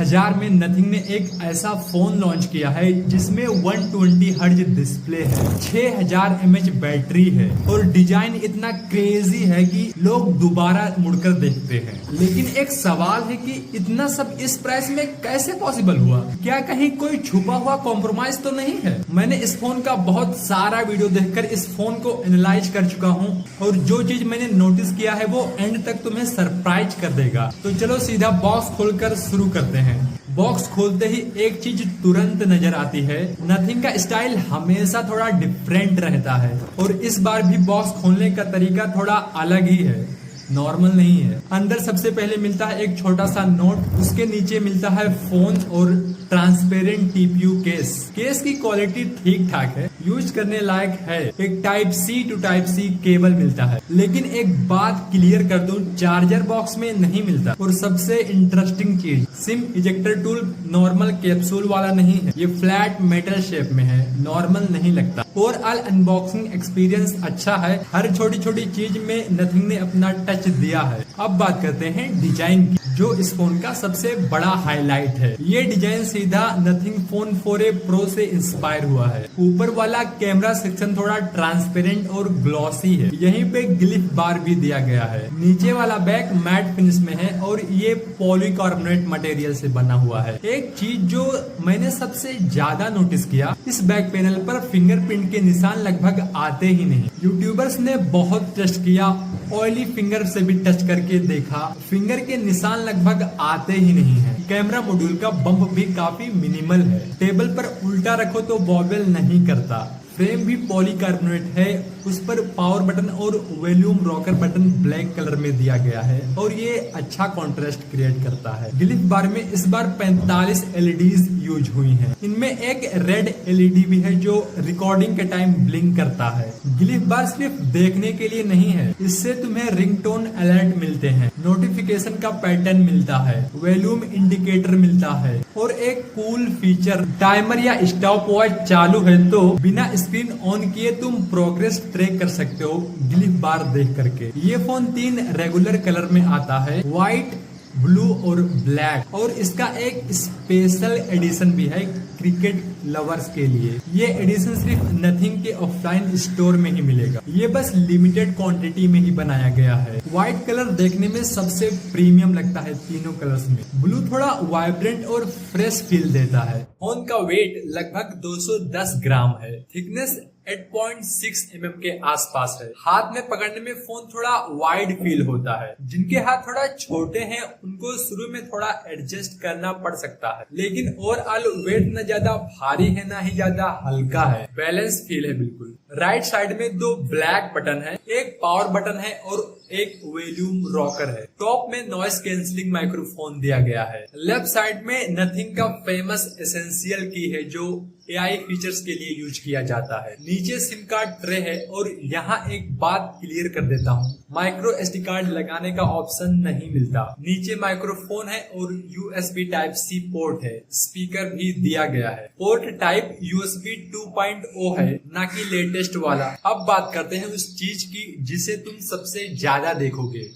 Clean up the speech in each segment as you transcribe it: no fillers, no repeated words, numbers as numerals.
2000 में नथिंग ने एक ऐसा फोन लॉन्च किया है जिसमें 120 हर्ट्ज डिस्प्ले है, 6000 mAh बैटरी है और डिजाइन इतना क्रेजी है कि लोग दोबारा मुड़कर देखते हैं। लेकिन एक सवाल है कि इतना सब इस प्राइस में कैसे पॉसिबल हुआ? क्या कहीं कोई छुपा हुआ कॉम्प्रोमाइज तो नहीं है? मैंने इस फोन का बहुत सारा वीडियो देखकर इस फोन को एनालाइज कर चुका हूँ और जो चीज मैंने नोटिस किया है वो एंड तक तुम्हें सरप्राइज कर देगा। तो चलो सीधा बॉक्स खोलकर शुरू करते हैं। बॉक्स खोलते ही एक चीज तुरंत नजर आती है, नथिंग का स्टाइल हमेशा थोड़ा डिफरेंट रहता है और इस बार भी बॉक्स खोलने का तरीका थोड़ा अलग ही है, नॉर्मल नहीं है। अंदर सबसे पहले मिलता है एक छोटा सा नोट, उसके नीचे मिलता है फोन और ट्रांसपेरेंट टीपीयू केस। केस की क्वालिटी ठीक ठाक है, यूज करने लायक है। एक type C to type C cable मिलता है, लेकिन एक बात क्लियर कर दूं, चार्जर बॉक्स में नहीं मिलता। और सबसे इंटरेस्टिंग चीज, SIM ejector tool normal capsule वाला नहीं है, ये फ्लैट मेटल शेप में है, नॉर्मल नहीं लगता। ओवरऑल अनबॉक्सिंग एक्सपीरियंस अच्छा है, हर छोटी छोटी चीज में नथिंग ने अपना टच दिया है। अब बात करते हैं डिजाइन की, जो इस फोन का सबसे बड़ा हाईलाइट है। ये डिजाइन सीधा नथिंग फोन 4a प्रो से इंस्पायर हुआ है। ऊपर वाला कैमरा सेक्शन थोड़ा ट्रांसपेरेंट और ग्लॉसी है, यहीं पे ग्लिफ बार भी दिया गया है। नीचे वाला बैक मैट फिनिश में है और ये पॉलीकार्बोनेट मटेरियल से बना हुआ है। एक चीज जो मैंने सबसे ज्यादा नोटिस किया, इस बैक पैनल पर फिंगरप्रिंट के निशान लगभग आते ही नहीं। यूट्यूबर्स ने बहुत टेस्ट किया, ऑयली फिंगर से भी टच करके देखा, फिंगर के निशान लगभग आते ही नहीं है। कैमरा मॉड्यूल का बम्प भी काफी मिनिमल है, टेबल पर उल्टा रखो तो वॉबल नहीं करता। फ्रेम भी पॉलीकार्बोनेट है, उस पर पावर बटन और volume rocker button black colour में दिया गया है और ये अच्छा कॉन्ट्रास्ट क्रिएट करता है। ग्लिफ बार में इस बार 45 LEDs यूज हुई हैं। इनमें एक रेड LED भी है जो रिकॉर्डिंग के टाइम ब्लिंक करता है। ग्लिफ बार सिर्फ देखने के लिए नहीं है, इससे तुम्हें रिंगटोन अलर्ट मिलते हैं, नोटिफिकेशन का पैटर्न मिलता है, वॉल्यूम इंडिकेटर मिलता है और एक कूल फीचर, टाइमर या स्टॉप वॉच चालू है तो बिना स्क्रीन ऑन किए तुम प्रोग्रेस ट्रैक कर सकते हो ग्लिफ बार देख करके। ये फोन 3 रेगुलर कलर में आता है, व्हाइट, ब्लू और ब्लैक, और इसका एक स्पेशल एडिशन भी है क्रिकेट लवर्स के लिए। ये एडिशन सिर्फ नथिंग के ऑफलाइन स्टोर में ही मिलेगा, ये बस लिमिटेड क्वांटिटी में ही बनाया गया है। व्हाइट कलर देखने में सबसे प्रीमियम लगता है तीनों कलर्स में। ब्लू थोड़ा वाइब्रेंट और फ्रेश फील देता है। फोन का वेट लगभग 210 ग्राम है, थिकनेस 8.6 mm के आसपास है। हाथ में पकड़ने में फोन थोड़ा वाइड फील होता है। जिनके हाथ थोड़ा छोटे हैं उनको शुरू में थोड़ा एडजस्ट करना पड़ सकता है, लेकिन ओवरऑल वेट न ज्यादा भारी है ना ही ज्यादा हल्का है, बैलेंस फील है बिल्कुल। राइट साइड में 2 ब्लैक बटन है, एक पावर बटन है और एक वॉल्यूम रॉकर है। टॉप में नॉइस कैंसिलिंग माइक्रोफोन दिया गया है। लेफ्ट साइड में नथिंग का फेमस एसेंशियल की है जो AI फीचर्स के लिए यूज किया जाता है। नीचे सिम कार्ड ट्रे है और यहाँ एक बात क्लियर कर देता हूँ, माइक्रो SD कार्ड लगाने का ऑप्शन नहीं मिलता। नीचे माइक्रोफोन है और USB टाइप C पोर्ट है, स्पीकर भी दिया गया है। पोर्ट टाइप USB 2.0 है, ना कि लेटेस्ट वाला। अब बात करते हैं उस चीज की जिसे तुम सबसे ज्यादा देखोगे,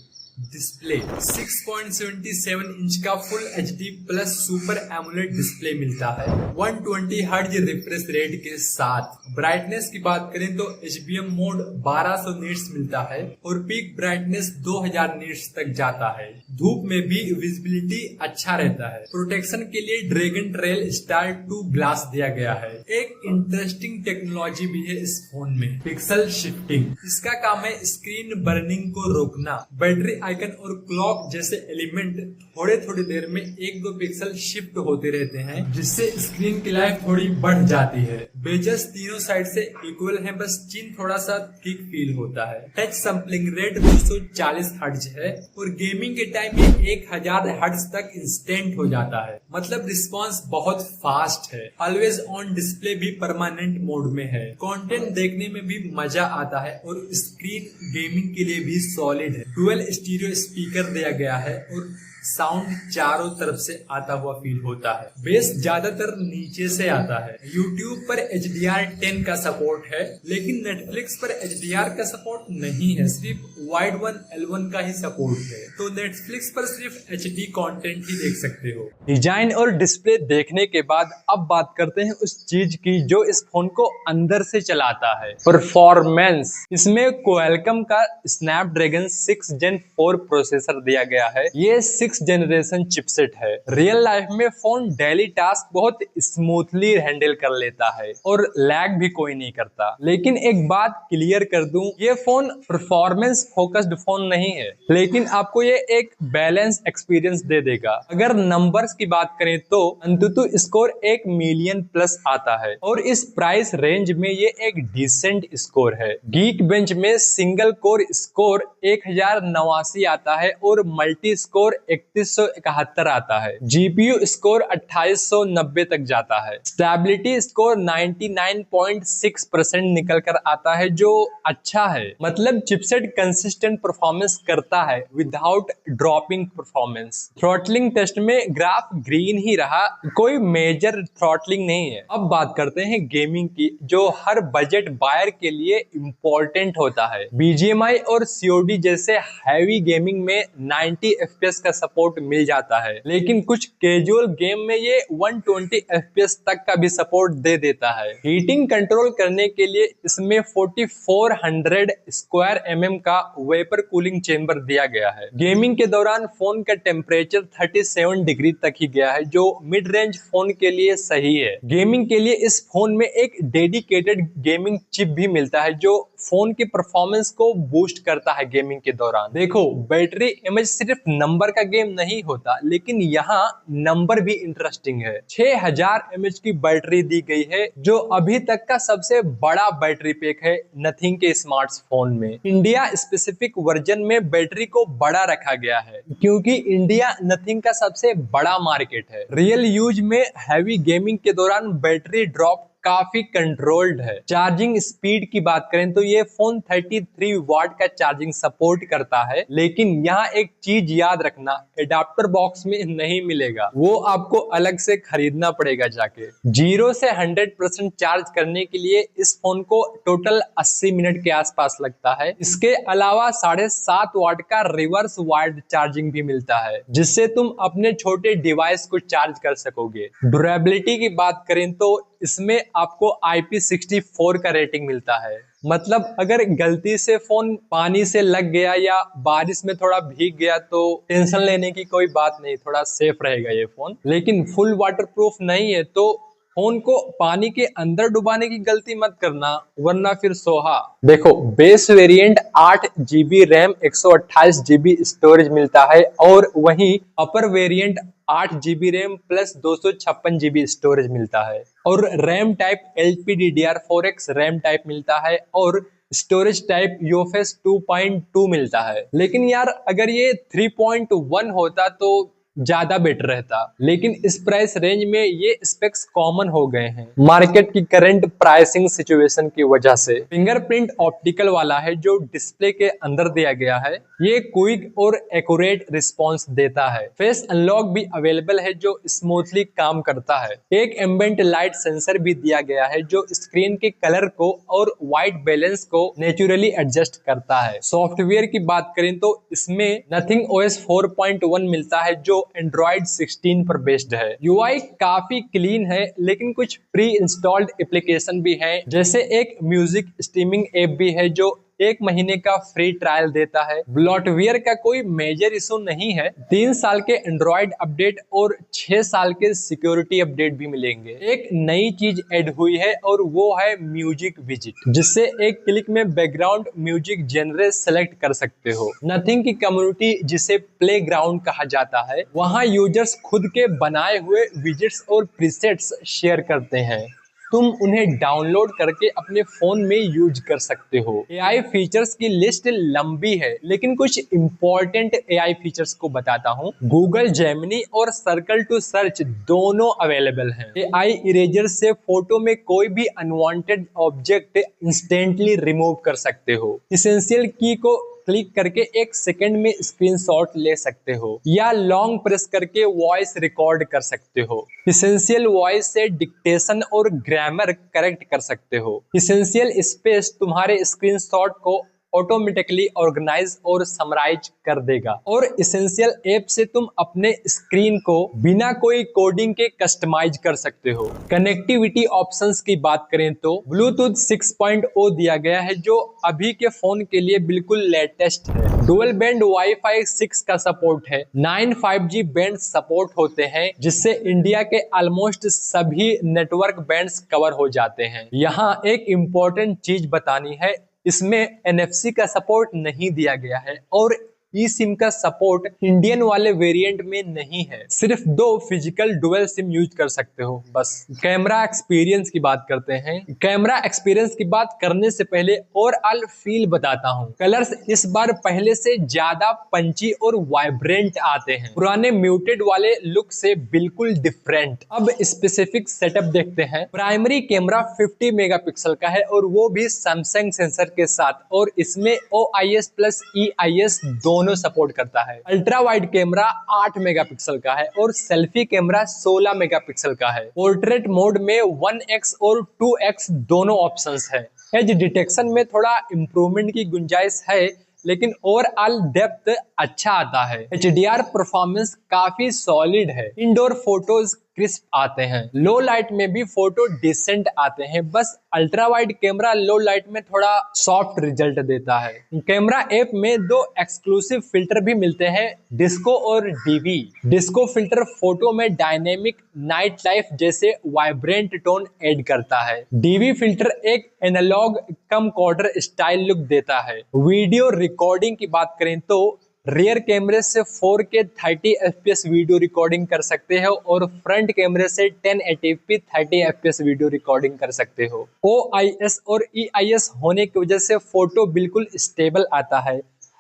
डिस्प्ले। 6.77 इंच का full HD plus super AMOLED display मिलता है 120 हर्ट्ज रिफ्रेश रेट के साथ। ब्राइटनेस की बात करें तो HBM मोड 1200 निट्स मिलता है और पीक ब्राइटनेस 2000 निट्स तक जाता है। धूप में भी विजिबिलिटी अच्छा रहता है। प्रोटेक्शन के लिए ड्रैगन ट्रेल स्टार 2 ग्लास दिया गया है। एक इंटरेस्टिंग टेक्नोलॉजी भी है इस फोन में, पिक्सल शिफ्टिंग। इसका काम है स्क्रीन बर्निंग को रोकना। बैटरी आइकन और क्लॉक जैसे एलिमेंट थोड़े थोड़ी देर में 1-2 पिक्सल शिफ्ट होते रहते हैं, जिससे स्क्रीन की लाइफ थोड़ी बढ़ जाती है। बेजस तीनों साइड से इक्वल है, बस चिन थोड़ा सा थिक फील होता है। टच सैंपलिंग रेट 240 हर्ट्ज है और गेमिंग के टाइम में 1000 हर्ट्ज तक इंस्टेंट हो जाता है, मतलब रिस्पॉन्स बहुत फास्ट है। ऑलवेज ऑन डिस्प्ले भी परमानेंट मोड में है। कंटेंट देखने में भी मजा आता है और स्क्रीन गेमिंग के लिए भी सॉलिड है। डुअल स्टीरियो स्पीकर दिया गया है और साउंड चारों तरफ से आता हुआ फील होता है। बेस ज्यादातर नीचे से आता है। यूट्यूब पर HDR10 का सपोर्ट है, लेकिन नेटफ्लिक्स पर HDR का सपोर्ट नहीं है, सिर्फ वाइड वन L1 का ही सपोर्ट है। तो नेटफ्लिक्स पर सिर्फ HD कंटेंट ही देख सकते हो। डिजाइन और डिस्प्ले देखने के बाद अब बात करते हैं उस चीज की जो इस फोन को अंदर से चलाता है, परफॉर्मेंस। इसमें क्वालकॉम का स्नैपड्रैगन 6 Gen 4 प्रोसेसर दिया गया है। ये 6th जनरेशन चिपसेट है। रियल लाइफ में फोन डेली टास्क बहुत स्मूथली हैंडल कर लेता है और लैग भी कोई नहीं करता। लेकिन एक बात क्लियर कर दूं, ये फोन परफॉर्मेंस फोकस्ड फोन नहीं है, लेकिन आपको ये एक बैलेंस एक्सपीरियंस दे देगा। अगर नंबर्स की बात करें तो अंतुतु स्कोर 1 मिलियन प्लस आता है और इस प्राइस रेंज में ये एक डिसेंट स्कोर है। गीक बेंच में सिंगल कोर स्कोर 1089 आता है और मल्टी स्कोर 3171 आता है। जीपीयू स्कोर 2890 तक जाता है। स्टेबिलिटी स्कोर 99.6% निकल कर आता है, जो अच्छा है। मतलब चिपसेट कंसिस्टेंट परफॉर्मेंस करता है without dropping performance. Throttling test में ग्राफ ग्रीन ही रहा, कोई मेजर थ्रॉटलिंग नहीं है। अब बात करते हैं गेमिंग की, जो हर बजट बायर के लिए इंपॉर्टेंट होता है। BGMI और COD जैसे हैवी गेमिंग में 90 FPS का सपोर्ट मिल जाता है, लेकिन कुछ कैजुअल गेम में ये 120 FPS तक का भी सपोर्ट दे देता है। हीटिंग कंट्रोल करने के लिए इसमें 4400 स्क्वायर mm का वेपर कूलिंग चेंबर दिया गया है। गेमिंग के दौरान फोन का टेम्परेचर 37 डिग्री तक ही गया है, जो मिड रेंज फोन के लिए सही है। गेमिंग के लिए इस फोन में एक डेडिकेटेड गेमिंग चिप भी मिलता है, जो फोन के परफॉर्मेंस को बूस्ट करता है गेमिंग के दौरान। देखो, बैटरी इमेज सिर्फ नंबर का गेम नहीं होता, लेकिन यहाँ नंबर भी इंटरेस्टिंग है। 6000 mAh की बैटरी दी गई है, जो अभी तक का सबसे बड़ा बैटरी पैक है नथिंग के स्मार्टफोन में। इंडिया स्पेसिफिक वर्जन में बैटरी को बड़ा रखा गया है, क्योंकि इंडिया नथिंग का सबसे बड़ा मार्केट है। रियल यूज में हैवी गेमिंग के दौरान बैटरी ड्रॉप काफी कंट्रोल्ड है। चार्जिंग स्पीड की बात करें तो ये फोन 33 वाट का चार्जिंग सपोर्ट करता है, लेकिन यहाँ एक चीज याद रखना, एडाप्टर बॉक्स में नहीं मिलेगा, वो आपको अलग से खरीदना पड़ेगा जाके। 0 से 100% चार्ज करने के लिए इस फोन को टोटल 80 मिनट के आसपास लगता है। इसके अलावा 7.5 वाट का रिवर्स वायर्ड चार्जिंग भी मिलता है, जिससे तुम अपने छोटे डिवाइस को चार्ज कर सकोगे। ड्यूरेबिलिटी की बात करें तो इसमें आपको IP64 का रेटिंग मिलता है। मतलब अगर गलती से फोन पानी से लग गया या बारिश में थोड़ा भीग गया तो टेंशन लेने की कोई बात नहीं, थोड़ा सेफ रहेगा ये फोन। लेकिन फुल वाटरप्रूफ नहीं है, तो फोन को पानी के अंदर डुबाने की गलती मत करना, वरना फिर सोहा। देखो, base variant 8GB RAM 128GB storage मिलता है, और वहीं upper variant 8GB RAM plus 256GB storage मिलता है, और RAM type LPDDR4X RAM type मिलता है, और स्टोरेज टाइप UFS 2.2 मिलता है। लेकिन यार, अगर ये 3.1 होता तो ज्यादा बेटर रहता, लेकिन इस प्राइस रेंज में ये स्पेक्स कॉमन हो गए हैं मार्केट की करंट प्राइसिंग सिचुएशन की वजह से। फिंगरप्रिंट ऑप्टिकल वाला है, जो डिस्प्ले के अंदर दिया गया है। ये क्विक और एक्यूरेट रिस्पॉन्स देता है। फेस अनलॉक भी अवेलेबल है, जो स्मूथली काम करता है। एक एम्बिएंट लाइट सेंसर भी दिया गया है, जो स्क्रीन के कलर को और व्हाइट बैलेंस को नेचुरली एडजस्ट करता है। सॉफ्टवेयर की बात करें तो इसमें नथिंग OS 4.1 मिलता है, जो Android 16 पर बेस्ड है। UI काफी क्लीन है, लेकिन कुछ प्री इंस्टॉल्ड एप्लीकेशन भी हैं, जैसे एक म्यूजिक स्ट्रीमिंग ऐप भी है, जो 1 महीने का फ्री ट्रायल देता है। ब्लॉटवेयर का कोई मेजर इशू नहीं है। 3 साल के एंड्रॉइड अपडेट और 6 साल के सिक्योरिटी अपडेट भी मिलेंगे। एक नई चीज ऐड हुई है, और वो है म्यूजिक विजिट, जिससे एक क्लिक में बैकग्राउंड म्यूजिक जेनरे सेलेक्ट कर सकते हो। नथिंग की कम्युनिटी, जिसे प्लेग्राउंड कहा जाता है, वहाँ यूजर्स खुद के बनाए हुए विजिट्स और प्रीसेट्स शेयर करते हैं। तुम उन्हें डाउनलोड करके अपने फोन में यूज कर सकते हो। AI फीचर्स की लिस्ट लंबी है, लेकिन कुछ इंपॉर्टेंट AI फीचर्स को बताता हूँ। गूगल जेमिनी और सर्कल टू सर्च दोनों अवेलेबल हैं। AI इरेजर से फोटो में कोई भी अनवांटेड ऑब्जेक्ट इंस्टेंटली रिमूव कर सकते हो। इसेंशियल की को क्लिक करके एक सेकंड में स्क्रीनशॉट ले सकते हो या लॉन्ग प्रेस करके वॉइस रिकॉर्ड कर सकते हो। इसेंशियल वॉइस से डिक्टेशन और ग्रामर करेक्ट कर सकते हो। इसेंशियल स्पेस तुम्हारे स्क्रीनशॉट को ऑटोमेटिकली ऑर्गेनाइज और समराइज कर देगा। और इसेंशियल ऐप से तुम अपने स्क्रीन को बिना कोई कोडिंग के कस्टमाइज कर सकते हो। कनेक्टिविटी ऑप्शंस की बात करें तो ब्लूटूथ 6.0 दिया गया है जो अभी के फोन के लिए बिल्कुल लेटेस्ट है। डुअल बैंड वाईफाई 6 का सपोर्ट है। 9 5G बैंड सपोर्ट होते हैं जिससे इंडिया के ऑलमोस्ट सभी नेटवर्क बैंड्स कवर हो जाते हैं। यहाँ एक इम्पोर्टेंट चीज बतानी है, इसमें NFC का सपोर्ट नहीं दिया गया है और ई सिम का सपोर्ट इंडियन वाले वेरिएंट में नहीं है। सिर्फ 2 फिजिकल डुअल सिम यूज कर सकते हो बस। कैमरा एक्सपीरियंस की बात करते हैं। कैमरा एक्सपीरियंस की बात करने से पहले ओवरऑल फील बताता हूँ। कलर्स इस बार पहले से ज्यादा पंची और वाइब्रेंट आते हैं, पुराने म्यूटेड वाले लुक से बिल्कुल डिफरेंट। अब स्पेसिफिक सेटअप देखते हैं। प्राइमरी कैमरा 50 मेगापिक्सल का है और वो भी सैमसंग सेंसर के साथ, और इसमें OIS प्लस EIS दोनों सपोर्ट करता है। अल्ट्रा वाइड कैमरा 8 मेगापिक्सल का है और सेल्फी कैमरा 16 मेगापिक्सल का है। पोर्ट्रेट मोड में 1x और 2x दोनों ऑप्शंस है। एज डिटेक्शन में थोड़ा इंप्रूवमेंट की गुंजाइश है, लेकिन ओवरऑल डेप्थ अच्छा आता है। HDR परफॉर्मेंस काफी सॉलिड है। इंडोर फोटोज क्रिस्प आते हैं। लो लाइट में भी फोटो डिसेंट आते हैं, बस अल्ट्रा वाइड कैमरा लो लाइट में थोड़ा सॉफ्ट रिजल्ट देता है। कैमरा ऐप में 2 एक्सक्लूसिव फिल्टर भी मिलते हैं, डिस्को और डीवी। डिस्को फिल्टर फोटो में डायनेमिक नाइट लाइफ जैसे वाइब्रेंट टोन ऐड करता है। डीवी फिल्टर एक एनालॉग कम क्वार्टर स्टाइल लुक देता है। वीडियो रिकॉर्डिंग की बात करें तो रियर कैमरे से 4K 30 FPS वीडियो रिकॉर्डिंग कर सकते हो और फ्रंट कैमरे से 1080p 30 FPS वीडियो रिकॉर्डिंग कर सकते हो। OIS और EIS होने की वजह से फोटो बिल्कुल स्टेबल आता है।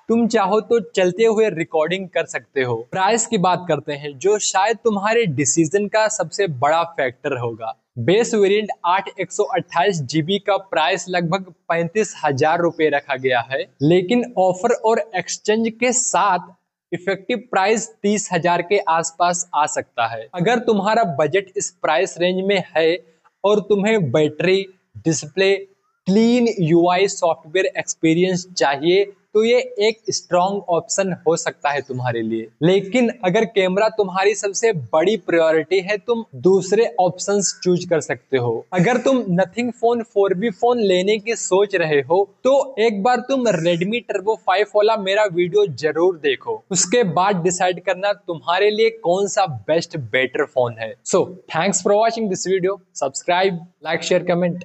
तुम चाहो तो चलते हुए रिकॉर्डिंग कर सकते हो। प्राइस की बात करते हैं जो शायद तुम्हारे डिसीजन का सबसे बड़ा फैक्टर होगा। बेस वेरिएंट 8 128 GB का प्राइस लगभग 35,000 रुपए रखा गया है, लेकिन ऑफर और एक्सचेंज के साथ इफेक्टिव प्राइस 30,000 के आसपास आ सकता है। अगर तुम्हारा बजट इस प्राइस रेंज में है और तुम्हें battery, display, clean UI software experience चाहिए तो ये एक स्ट्रॉन्ग ऑप्शन हो सकता है तुम्हारे लिए। लेकिन अगर कैमरा तुम्हारी सबसे बड़ी प्रायोरिटी है, तुम दूसरे ऑप्शंस चूज कर सकते हो। अगर तुम नथिंग फोन 4B फोन लेने की सोच रहे हो तो एक बार तुम Redmi Turbo 5 वाला मेरा वीडियो जरूर देखो, उसके बाद डिसाइड करना तुम्हारे लिए कौन सा बेस्ट बेटर फोन है। So thanks for watching this video. Subscribe, like, share, comment.